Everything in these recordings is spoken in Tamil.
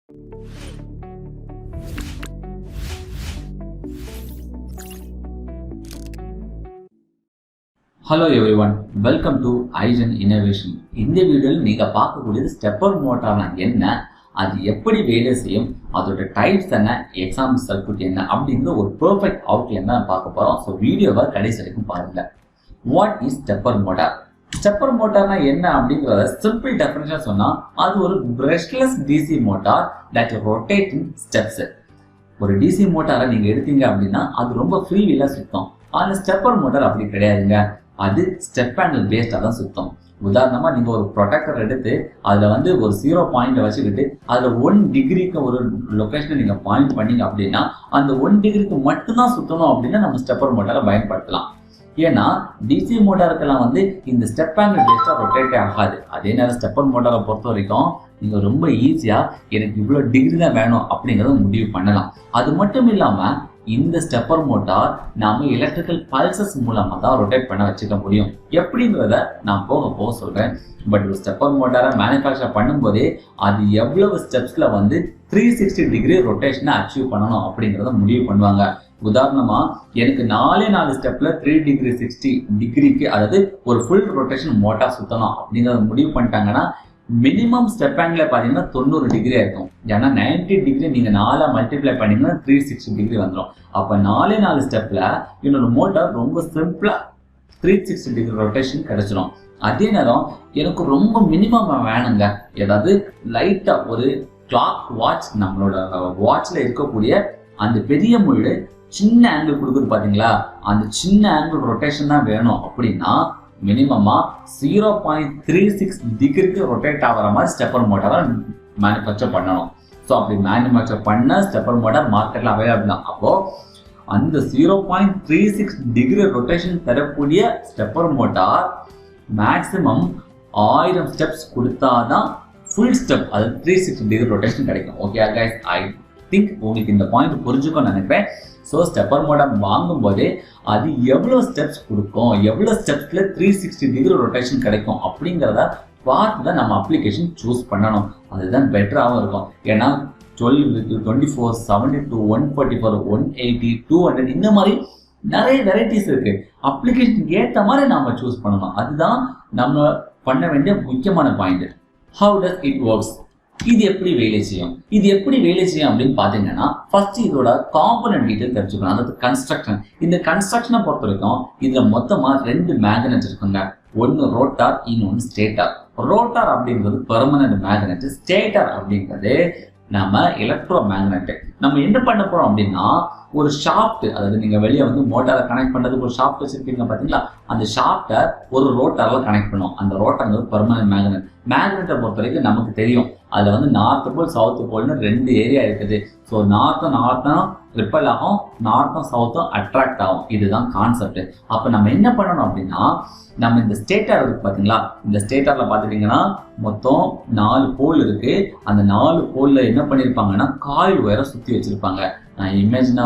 Hello everyone, welcome to Untitled Innovation. இந்த வீடியோவில் நீங்க பார்க்கக்கூடியது ஸ்டெப்பர் மோட்டார்னா என்ன, அது எப்படி வேலை செய்யும், அதோட டைப்ஸ் என்ன, எக்ஸாம்பிள் சர்க்யூட் என்ன அப்படிங்கிற ஒரு பெர்ஃபெக்ட் அவுட்லைன் தான் பார்க்க போறோம். ஸோ வீடியோவை கடைசி வரைக்கும் பாருங்க. What is stepper motor? Stepper மோட்டார்னா என்ன அப்படிங்கிறத சிம்பிள் டெஃபினிஷன் சொன்னா அது ஒரு brushless DC motor that rotate in steps. ஒரு டிசி மோட்டாரை நீங்க எடுத்தீங்க அப்படின்னா அது ரொம்ப ஃப்ரீ வீலா சுத்தம். ஆனா ஸ்டெப்பர் மோட்டார் அப்படி கிடையாதுங்க. அது ஸ்டெப் ஆங்கிள் பேஸ்டாக தான் சுத்தம். உதாரணமாக நீங்கள் ஒரு ப்ரொடெக்டர் எடுத்து அதில் ஒரு 0 பாயிண்ட் வச்சுக்கிட்டு அதில் 1 டிகிரிக்கு ஒரு லொக்கேஷனை நீங்கள் பாயிண்ட் பண்ணீங்க அப்படின்னா அந்த 1 டிகிரிக்கு மட்டும்தான் சுற்றணும் அப்படின்னா நம்ம ஸ்டெப்பர் மோட்டாரை பயன்படுத்தலாம். ஏன்னா டிசி மோட்டாருக்கெல்லாம் இந்த ஸ்டெப் ஆங்கிள் பேஸ்டாக ரொட்டேட்டே ஆகாது. அதே நேரம் ஸ்டெப்பர் மோட்டாரை பொறுத்த வரைக்கும் நீங்கள் ரொம்ப ஈஸியாக எனக்கு இவ்வளோ டிகிரி தான் வேணும் அப்படிங்கிறத முடிவு பண்ணலாம். அது மட்டும் இல்லாமல் இந்த ஸ்டெப்பர் மோட்டார் நாம எலக்ட்ரிக்கல் பல்சஸ் மூலமா தான் ரொட்டேட் பண்ண வச்சுக்க முடியும். எப்படிங்கிறத நான் போக சொல்றேன். பட் ஒரு ஸ்டெப்பர் மோட்டாரை மேனுஃபேக்சர் பண்ணும்போதே அது எவ்வளவு ஸ்டெப்ஸ்ல 360 டிகிரி ரொட்டேஷனை அச்சீவ் பண்ணணும் அப்படிங்கிறத முடிவு பண்ணுவாங்க. உதாரணமா எனக்கு 4 ஸ்டெப்ல 3 டிகிரி 60 டிகிரிக்கு, அதாவது ஒரு ஃபுல் ரொட்டேஷன் மோட்டார் சுத்தணும் அப்படிங்கிறத முடிவு பண்ணிட்டாங்கன்னா மினிமம் ஸ்டெப் ஆங்கிள் பார்த்தீங்கன்னா 90 டிகிரியா இருக்கும். ஏன்னா 90 டிகிரி நீங்க 4 மல்டிப்ளை பண்ணீங்கன்னா 360 டிகிரி வந்துடும். அப்ப 4 ஸ்டெப்ல என்னோட மோட்டார் ரொம்ப சிம்பிளா 360 டிகிரி ரொட்டேஷன் கிடைச்சிடும். அதே நேரம் எனக்கு ரொம்ப மினிமம் வேணுங்க. ஏதாவது லைட்டா ஒரு கிளாக் வாட்ச், நம்மளோட வாட்ச்ல இருக்கக்கூடிய அந்த பெரிய முள்ளு சின்ன ஆங்கிள் கொடுக்குது பாத்தீங்களா, அந்த சின்ன ஆங்கிள் ரொட்டேஷன் தான் வேணும் அப்படின்னா மினிமமா 0.36 டிகிரிக்கு ரொட்டேட் ஆகிற மாதிரி ஸ்டெப்பர் மோட்டாரை மேனுஃபேக்சர் பண்ணணும். ஸோ அப்படி மேனுஃபேக்சர் பண்ண ஸ்டெப்பர் மோட்டார் மார்க்கெட்ல அவைலபிள் தான். அப்போ அந்த 0.36 டிகிரி ரொட்டேஷன் தரக்கூடிய ஸ்டெப்பர் மோட்டார் மேக்சிமம் 1000 ஸ்டெப்ஸ் கொடுத்தாதான் ஃபுல் ஸ்டெப், அது 360 டிகிரி ரொட்டேஷன் கிடைக்கும். ஓகே கைஸ், ஐ திங்க் உங்களுக்கு இந்த பாயிண்ட் புரிஞ்சுக்கணும்னு நினைப்பேன். ஸோ ஸ்டெப்பர் மோட்டார் வாங்கும் போதே அது எவ்வளோ ஸ்டெப்ஸ் கொடுக்கும், எவ்வளோ ஸ்டெப்ஸ்ல 360 டிகிரி ரொட்டேஷன் கிடைக்கும் அப்படிங்கிறத பார்த்து தான் நம்ம அப்ளிகேஷன் சூஸ் பண்ணணும். அதுதான் பெட்டராகவும் இருக்கும். ஏன்னா 12, 24, 72, 144, 180, 200 இந்த மாதிரி நிறைய வெரைட்டிஸ் இருக்கு. அப்ளிகேஷனுக்கு ஏற்ற மாதிரி நாம சூஸ் பண்ணணும். அதுதான் நம்ம பண்ண வேண்டிய முக்கியமான point. How does it works? இது எப்படி வேலை செய்யும் அப்படின்னு பாத்தீங்கன்னா ஃபர்ஸ்ட் இதோட காம்பனன்ட் டீடைல் தெரிஞ்சுக்கணும். அதாவது கன்ஸ்ட்ரக்ஷன். இந்த கன்ஸ்ட்ரக்ஷனை பொறுத்த வரைக்கும் இதுல மொத்தமா 2 மேக்னெட் இருக்குங்க. ஒன்னு ரோட்டார், இன்னொன்னு ஸ்டேட்டர். ரோட்டார் அப்படிங்கிறது பெர்மனன்ட் மேக்னெட், ஸ்டேட்டர் அப்படிங்கிறது நம்ம எலக்ட்ரோ மேக்னெட். நம்ம என்ன பண்ண போறோம் அப்படின்னா ஒரு ஷாஃப்ட், அதாவது நீங்க வெளியே மோட்டாரை கனெக்ட் பண்றதுக்கு ஒரு ஷாஃப்ட் வச்சிருக்கீங்க பாத்தீங்களா, அந்த ஷாஃப்டை ஒரு ரோட்டார்ல கனெக்ட் பண்ணுவோம். அந்த ரோட்டார் பெர்மனன்ட் மேக்னெட். மேக்னெட்டை பொறுத்த வரைக்கும் நமக்கு தெரியும் அதுல நார்த் போல் சவுத் போல்னு 2 ஏரியா இருக்குது. ஸோ நார்த்தும் ரிப்பல் ஆகும், நார்த்தும் சவுத்தும் அட்ராக்ட் ஆகும். இதுதான் கான்செப்ட். அப்ப நம்ம என்ன பண்ணணும் அப்படின்னா நம்ம இந்த ஸ்டேட்டர் இருக்கு பாத்தீங்களா, இந்த ஸ்டேட்டர்ல பாத்துட்டீங்கன்னா மொத்தம் 4 போல் இருக்கு. அந்த 4 போல்ல என்ன பண்ணிருப்பாங்கன்னா காயில் ஒயரை சுத்தி வச்சிருப்பாங்க. இமேஜ்னா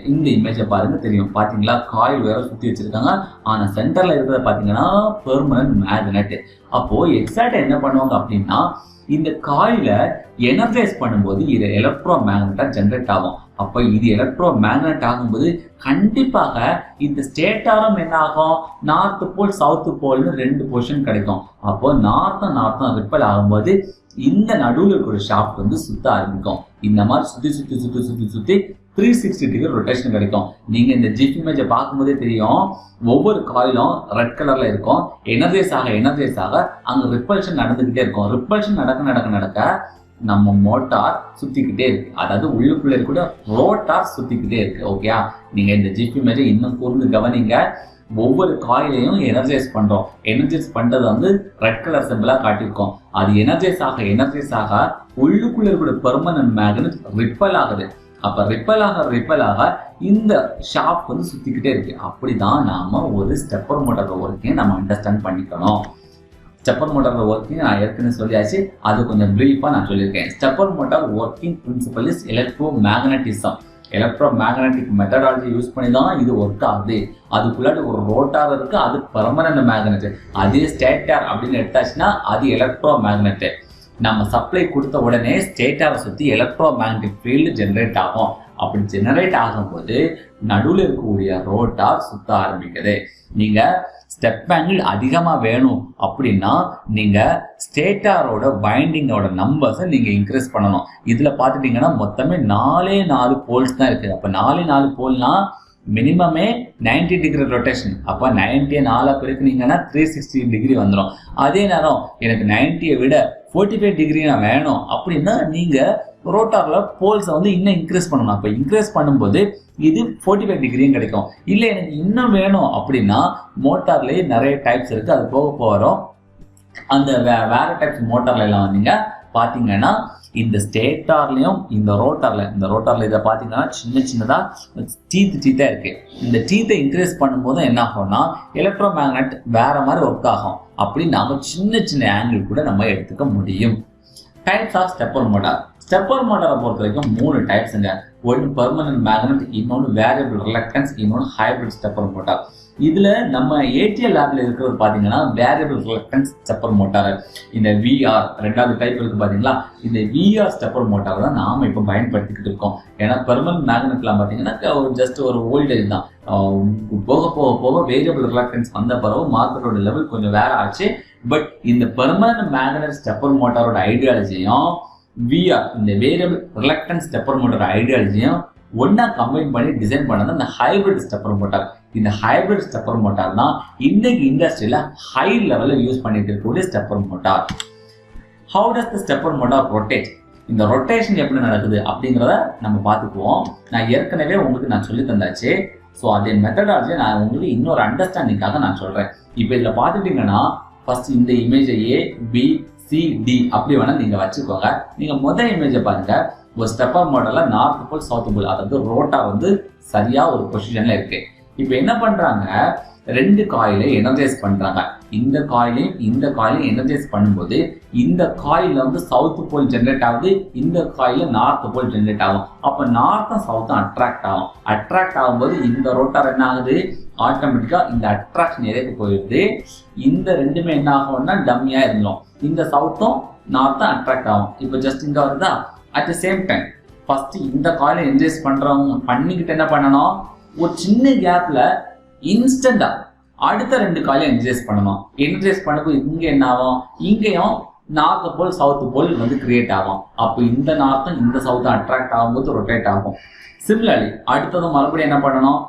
இந்த இமேஜை பாருங்க தெரியும். பாத்தீங்களா, காயில் ஒயரை சுத்தி வச்சிருக்காங்க. ஆனா சென்டர்ல இருக்கிறத பாத்தீங்கன்னா பெர்மனன்ட் மேக்னெட். அப்போ எக்ஸாக்டா என்ன பண்ணுவாங்க அப்படின்னா இந்த காயில எனர்ஜைஸ் பண்ணும்போது இது எலக்ட்ரோ மேக்னெட்டா ஜென்ரேட் ஆகும். அப்ப இது எலக்ட்ரோ மேக்னெட் ஆகும்போது கண்டிப்பாக இந்த ஸ்டேட்டாரும் என்ன ஆகும், நார்த் போல் சவுத் போல்னு 2 பொசிஷன் கிடைக்கும். அப்போ நார்த்தும் ரிப்பல் ஆகும்போது இந்த நடுவில் இருக்கிற ஷாஃப்ட் சுத்த ஆரம்பிக்கும். இந்த மாதிரி சுத்தி 360 டிகிரி ரொட்டேஷன் கிடைக்கும். நீங்க இந்த ஜிப் இமேஜை பார்க்கும்போதே தெரியும், ஒவ்வொரு காயிலும் ரெட் கலர்ல இருக்கும். எனர்ஜைஸ் ஆக அங்க ரிப்பல்ஷன் நடந்துகிட்டே இருக்கும். ரிப்பல்ஷன் நடக்க நம்ம மோட்டார் சுத்திக்கிட்டே இருக்கு. அதாவது உள்ளுக்குள்ள இருக்க ரோட்டார் சுத்திக்கிட்டே இருக்கு. ஓகே, நீங்க இந்த ஜிப் இமேஜை இன்னும் கூர்ந்து கவனிங்க. ஒவ்வொரு காயிலையும் எனர்ஜைஸ் பண்றோம். எனர்ஜைஸ் பண்றது ரெட் கலர் சிம்பிளா காட்டியிருக்கோம். அது எனர்ஜைஸ் ஆக உள்ளுக்குள்ள இருக்கிற பெர்மனன்ட் மேக்னெட் ரிப்பல் ஆகுது. அப்ப ரிப்பல் ஆக இந்த ஷாஃப்ட் சுத்திக்கிட்டே இருக்கு. அப்படிதான் நாம ஒரு ஸ்டெப்பர் மோட்டார் ஒர்க்கிங் நம்ம அண்டர்ஸ்டாண்ட் பண்ணிக்கணும். ஸ்டெப்பர் மோட்டார் ஒர்க்கிங் நான் ஏற்கனவே சொல்லியாச்சு, அது கொஞ்சம் பிரீஃபா நான் சொல்லியிருக்கேன். Stepper motor working principle is electromagnetism. Electromagnetic methodology use பண்ணி தான் இது ஒர்க் ஆகுது. அதுக்குள்ளாடி ஒரு ரோட்டார் இருக்கு, அது பெர்மனன்ட் மேக்னெட். அதே ஸ்டேட்டர் அப்படின்னு எடுத்தாச்சுன்னா அது எலக்ட்ரோ மேக்னெட். நம்ம சப்ளை கொடுத்த உடனே ஸ்டேட்டரை சுற்றி எலக்ட்ரோமேக்னெட்டிக் ஃபீல்டு ஜென்ரேட் ஆகும். அப்படி ஜெனரேட் ஆகும்போது நடுவில் இருக்கக்கூடிய ரோட்டார் சுத்த ஆரம்பிக்குது. நீங்கள் ஸ்டெப் ஆங்கிள் அதிகமாக வேணும் அப்படின்னா நீங்கள் ஸ்டேட்டாரோட பைண்டிங்கோட நம்பர்ஸை நீங்கள் இன்க்ரீஸ் பண்ணணும். இதில் பார்த்துட்டிங்கன்னா மொத்தமே 4 போல்ஸ் தான் இருக்குது. அப்போ 4 போல்னா மினிமமே 90 டிகிரி ரொட்டேஷன். அப்போ 90 4 பெருக்குனீங்கன்னா 360 டிகிரி வந்துடும். அதே நேரம் எனக்கு 90 விட 45 டிகிரி நான் வேணும் அப்படின்னா நீங்கள் ரோட்டாரில் போல்ஸை வந்து இன்னும் இன்க்ரீஸ் பண்ணணும். அப்போ இன்க்ரீஸ் பண்ணும்போது இது 45 டிகிரியும் கிடைக்கும். இல்லை எனக்கு இன்னும் வேணும் அப்படின்னா மோட்டார்லேயே நிறைய டைப்ஸ் இருக்குது. அது போக போகிறோம். அந்த வேறு டைப்ஸ் மோட்டார்ல எல்லாம் வந்தீங்க பார்த்தீங்கன்னா இந்த ஸ்டேட்டார்லையும் இந்த ரோட்டாரில் இதை பார்த்தீங்கன்னா சின்னதாக டீத்தாக இருக்குது. இந்த டீத்தை இன்க்ரீஸ் பண்ணும்போது என்ன ஆகும்னா எலக்ட்ரோமேக்னெட் வேறு மாதிரி ஒர்க் ஆகும். அப்படி நாம் சின்ன ஆங்கிள் கூட நம்ம எடுத்துக்க முடியும். Types of stepper motor. Stepper மோட்டாரை பொறுத்த வரைக்கும் 3 டைப்ஸுங்க. ஒன்று பெர்மனன்ட் மேக்னெட், இன்னொன்று வேரியபிள் ரிலக்டன்ஸ், இன்னொன்று ஹைப்ரிட் ஸ்டெப்பர் மோட்டார். இதில் நம்ம ஏடிஎல் லேபில் இருக்கிறது பார்த்தீங்கன்னா வேரியபிள் ரிலக்டன்ஸ் ஸ்டெப்பர் மோட்டார். இந்த விஆர் 2வது டைப் இருக்குது பார்த்தீங்களா, இந்த விஆர் ஸ்டெப்பர் மோட்டார் தான் நாம் இப்போ பயன்படுத்திக்கிட்டு இருக்கோம். ஏன்னா பெர்மனன்ட் மேக்னெட்லாம் பார்த்தீங்கன்னா ஜஸ்ட் ஒரு வோல்டேஜ் தான். போக வேரியபிள் ரிலக்டன்ஸ் வந்த பிறகு மார்க்கெட்டோட லெவல் கொஞ்சம் வேற ஆச்சு. பட் இந்த பெர்மனன்ட் மேக்னெட் ஸ்டெப்பர் மோட்டாரோட ஐடியாலஜியும் விஆர் இந்த வேரியபிள் ரிலக்டன்ஸ் ஸ்டெப்பர் மோட்டார் ஐடியாலஜியும் ஒன்னா கம்பைன் பண்ணி டிசைன் பண்ணது அந்த ஹைபிரிட் ஸ்டெப்பர் மோட்டார். இந்த ஹைபிரிட் ஸ்டெப்பர் மோட்டார் தான் இன்னைக்கு இண்டஸ்ட்ரியில ஹை லெவலில் யூஸ் பண்ணிட்டு இருக்கக்கூடிய stepper motor. How does the stepper motor rotate? இந்த ரொட்டேஷன் எப்படி நடக்குது அப்படிங்கிறத நம்ம பார்த்துக்குவோம். நான் ஏற்கனவே உங்களுக்கு நான் சொல்லி தந்தாச்சு. ஸோ அதே மெத்தடாலஜியை நான் உங்களுக்கு இன்னொரு அண்டர்ஸ்டாண்டிங்காக நான் சொல்றேன். இப்போ இதில் பார்த்துட்டீங்கன்னா ஃபர்ஸ்ட் இந்த இமேஜை ABCD அப்படி வேணா நீங்க வச்சுக்கோங்க. நீங்க முதல் இமேஜை பாருங்க. ஒரு ஸ்டெப்பர் மோட்டார்ல நார்த் போல் சவுத் போல், அதாவது ரோட்டார் வந்து சரியா ஒரு பொசிஷன்ல இருக்கு. இப்போ என்ன பண்றாங்க, 2 காயிலை எனர்ஜைஸ் பண்றாங்க. இந்த காயிலையும் எனர்ஜைஸ் பண்ணும்போது இந்த காயில வந்து சவுத் போல் ஜென்ரேட் ஆகுது, இந்த காயில நார்த் போல் ஜென்ரேட் ஆகும். அப்போ நார்த்தும் சவுத்தும் அட்ராக்ட் ஆகும்போது இந்த ரோட்டார் என்ன ஆகுது, ஆட்டோமேட்டிக்கா இந்த அட்ராக்ஷன் எதுக்கு போயிடுது. இந்த ரெண்டுமே என்ன ஆகும்னா டம்மியா இருந்தோம். இந்த சவுத்தும் நார்த்தும் அட்ராக்ட் ஆகும். இப்போ ஜஸ்ட் இங்க வருதா. At the same time first இந்த காயிலை என்ஜாய்ஸ் பண்றவங்க பண்ணிக்கிட்டு என்ன பண்ணணும், ஒரு சின்ன கேப்ல இன்ஸ்டண்டா அடுத்த 2 காயிலை என்ஜாய்ஸ் பண்ணணும். என்ஜாய்ஸ் பண்ணும்போது இங்க என்ன ஆகும், இங்கேயும் நார்த் போல் சவுத் போல் வந்து கிரியேட் ஆகும். அப்போ இந்த நார்த்தும் இந்த சவுத்தும் அட்ராக்ட் ஆகும்போது ரொட்டேட் ஆகும். சிமிலர்லி அடுத்ததும் மறுபடியும் என்ன பண்ணணும்,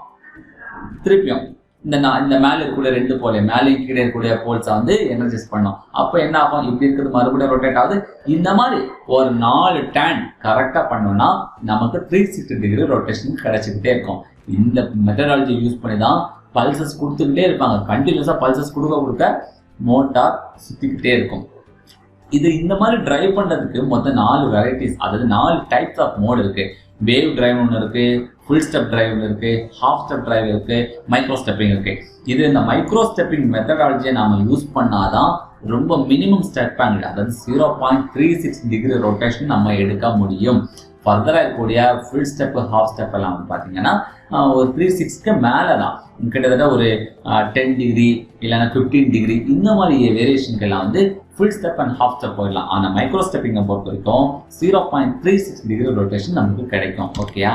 திருப்பியும் இந்த மேலே இருக்கக்கூடிய 2 போல மேலே கீழே இருக்கக்கூடிய போல்ஸை வந்து எனர்ஜைஸ் பண்ணோம். அப்போ என்ன ஆகும், இப்படி இருக்கிறது மறுபடியும் ரொட்டேட் ஆகுது. இந்த மாதிரி ஒரு 4 டேன் கரெக்டாக பண்ணோம்னா நமக்கு 360 டிகிரி ரொட்டேஷன் கிடைச்சிக்கிட்டே இருக்கும். இந்த மெத்தடாலஜி யூஸ் பண்ணி தான் பல்சஸ் கொடுத்துக்கிட்டே இருப்பாங்க. கண்டினியூஸாக பல்சஸ் கொடுக்க மோட்டார் சுற்றிக்கிட்டே இருக்கும். இது இந்த மாதிரி டிரைவ் பண்ணுறதுக்கு மொத்தம் 4 வெரைட்டிஸ், அதாவது 4 டைப்ஸ் ஆஃப் மோட் இருக்கு. வேவ் டிரைவ் ஒன்று இருக்கு, ஃபுல் ஸ்டெப் டிரைவ் இருக்கு, ஹாஃப் ஸ்டெப் டிரைவ் இருக்கு, மைக்ரோ ஸ்டெப்பிங் இருக்கு. இது இந்த மைக்ரோ ஸ்டெப்பிங் மெத்தடாலஜியை நாம யூஸ் பண்ணாதான் ரொம்ப மினிமம் ஸ்டெப் ஆங்கிள், அதாவது 0.36 டிகிரி ரொட்டேஷன் நம்ம எடுக்க முடியும். ஃபர்தராக இருக்கக்கூடிய ஃபுல் ஸ்டெப் ஹாஃப் ஸ்டெப் எல்லாம் வந்து பார்த்தீங்கன்னா ஒரு 360க்கு மேலே தான், கிட்டத்தட்ட ஒரு 10 டிகிரி இல்லைன்னா 15 டிகிரி இந்த மாதிரி வேரியேஷனுக்கு எல்லாம் வந்து full step and half step போயிடலாம். ஆனால் மைக்ரோ ஸ்டெப்பிங்கை பொறுத்த வரைக்கும் 0.36 டிகிரி ரொட்டேஷன் நமக்கு கிடைக்கும். ஓகேயா.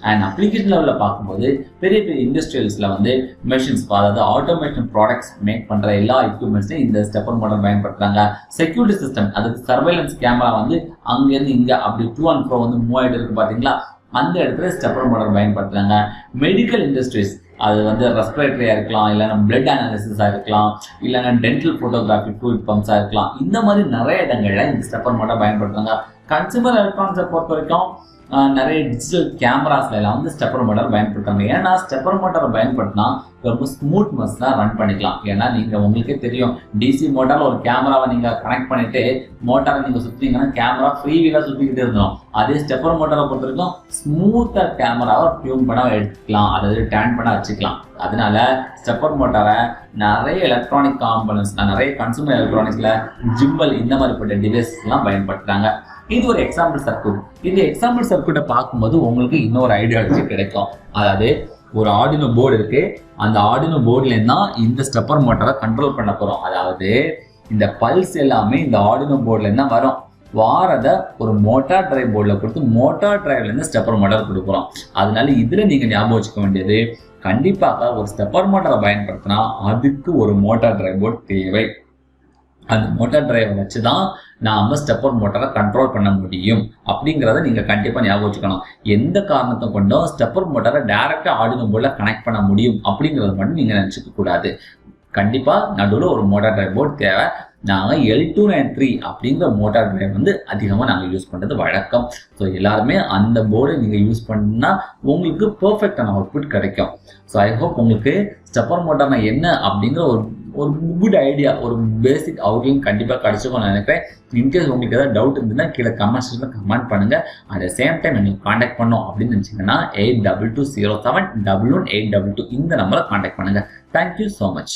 அண்ட் அப்ளிகேஷன் லெவலில் பார்க்கும்போது பெரிய இண்டஸ்ட்ரியல்ஸில் வந்து மெஷின்ஸ், அதாவது ஆட்டோமேஷன் ப்ராடக்ட்ஸ் மேக் பண்ணுற எல்லா எக்யூப்மெண்ட்ஸையும் இந்த ஸ்டெப்பர் மோட்டார் பயன்படுத்துறாங்க. செக்யூரிட்டி சிஸ்டம், அதாவது சர்வைலன்ஸ் கேமரா வந்து அங்கேருந்து இங்கே அப்படி டூ அண்ட் ஃப்ரோ வந்து மூவ் ஆகிட்டு இருக்கு பார்த்தீங்களா, அந்த இடத்துல ஸ்டெப்பர் மோட்டார் பயன்படுத்துறாங்க. மெடிக்கல் இண்டஸ்ட்ரீஸ், அது வந்து ரெஸ்பிரேட்டரியாக இருக்கலாம், இல்லைன்னா பிளட் அனாலிசிஸாக இருக்கலாம், இல்லைன்னா டென்டல் ஃபோட்டோகிராஃபி ஃப்ளூயிட் பம்ப்ஸாக இருக்கலாம். இந்த மாதிரி நிறைய இடங்கள்ல இந்த ஸ்டெப்பர் மோட்டார் பயன்படுத்துறாங்க. கன்சூமர் எலக்ட்ரானிக்ஸை பொறுத்த வரைக்கும் நிறைய டிஜிட்டல் கேமராஸ்ல எல்லாம் வந்து ஸ்டெப்பர் மோட்டார் பயன்படுத்துறாங்க. ஏன்னா ஸ்டெப்பர் மோட்டாரை பயன்படுத்தினா ரொம்ப ஸ்மூத்னஸ்ஸாக ரன் பண்ணிக்கலாம். ஏன்னா நீங்கள் உங்களுக்கே தெரியும், டிசி மோட்டாரில் ஒரு கேமராவை நீங்கள் கனெக்ட் பண்ணிட்டு மோட்டாரை நீங்கள் சுற்றிங்கன்னா கேமரா ஃப்ரீ வீலாக சுற்றிக்கிட்டே இருந்தோம். அதே ஸ்டெப்பர் மோட்டாரை பொறுத்த வரைக்கும் ஸ்மூத்தாக கேமராவை டியூன் பண்ண எடுத்துக்கலாம், அதாவது டேன் பண்ண வச்சுக்கலாம். அதனால ஸ்டெப்பர் மோட்டாரை நிறைய எலக்ட்ரானிக் காம்பனன்ட்ஸ், நிறைய கன்சூமர் எலக்ட்ரானிக்ஸில் ஜிம்பல் இந்த மாதிரிப்பட்ட டிவைஸ்லாம் பயன்படுத்துகிறாங்க. இது ஒரு எக்ஸாம்பிள் சர்க்யூட். இந்த எக்ஸாம்பிள் சர்க்யூட்டை பார்க்கும்போது உங்களுக்கு இன்னொரு ஐடியாலஜி கிடைக்கும். அதாவது ஒரு ஆர்டினோ போர்டு இருக்கு, அந்த ஆர்டினோ போர்டுல தான் இந்த ஸ்டெப்பர் மோட்டாரை கண்ட்ரோல் பண்ண போறோம். அதாவது இந்த பல்ஸ் எல்லாமே இந்த ஆர்டினோ போர்டுல தான் வரும். வாரதை ஒரு மோட்டார் டிரைவ் போர்டில் கொடுத்து மோட்டார் டிரைவ்லேருந்து ஸ்டெப்பர் மோட்டார் கொடுக்குறோம். அதனால இதில் நீங்கள் ஞாபகம் வச்சுக்க வேண்டியது, கண்டிப்பாக ஒரு ஸ்டெப்பர் மோட்டாரை பயன்படுத்தினா அதுக்கு ஒரு மோட்டார் டிரைவ் போர்டு தேவை. அந்த மோட்டார் டிரைவை வச்சு தான் நாம் ஸ்டெப்பர் மோட்டாரை கண்ட்ரோல் பண்ண முடியும் அப்படிங்கிறத நீங்கள் கண்டிப்பாக ஞாபகம் வச்சுக்கணும். எந்த காரணத்தை கொண்டும் ஸ்டெப்பர் மோட்டாரை டைரெக்டாக ஆர்டினோ போர்டில் கனெக்ட் பண்ண முடியும் அப்படிங்கிறத மட்டும் நீங்கள் நினச்சிக்க கூடாது. கண்டிப்பாக நடுவில் ஒரு மோட்டார் டிரைவ் போர்டு தேவை. நாங்கள் L293 அப்படிங்கிற மோட்டார் டிரைவ் வந்து அதிகமாக நாங்கள் யூஸ் பண்ணுறது வழக்கம். ஸோ எல்லாருமே அந்த போர்டை நீங்கள் யூஸ் பண்ணால் உங்களுக்கு பர்ஃபெக்டான அவுட்புட் கிடைக்கும். ஸோ ஐ ஹோப் உங்களுக்கு ஸ்டெப்பர் மோட்டார்னா என்ன அப்படிங்கிற ஒரு குட் ஐடியா, ஒரு பேசிக் அவுட்லைன் கண்டிப்பாக கிடைச்சிக்கும் நினைக்கிறேன். இன்கேஸ் உங்களுக்கு ஏதாவது டவுட் இருந்ததுன்னா கீழே கமெண்ட் செக்ஷனில் கமெண்ட் பண்ணுங்கள். அட் த சேம் டைம் நீங்கள் காண்டாக்ட் பண்ணோம் அப்படின்னு நினச்சிங்கன்னா 8220711822 இந்த நம்பரை காண்டாக்ட் பண்ணுங்கள். Thank you so much.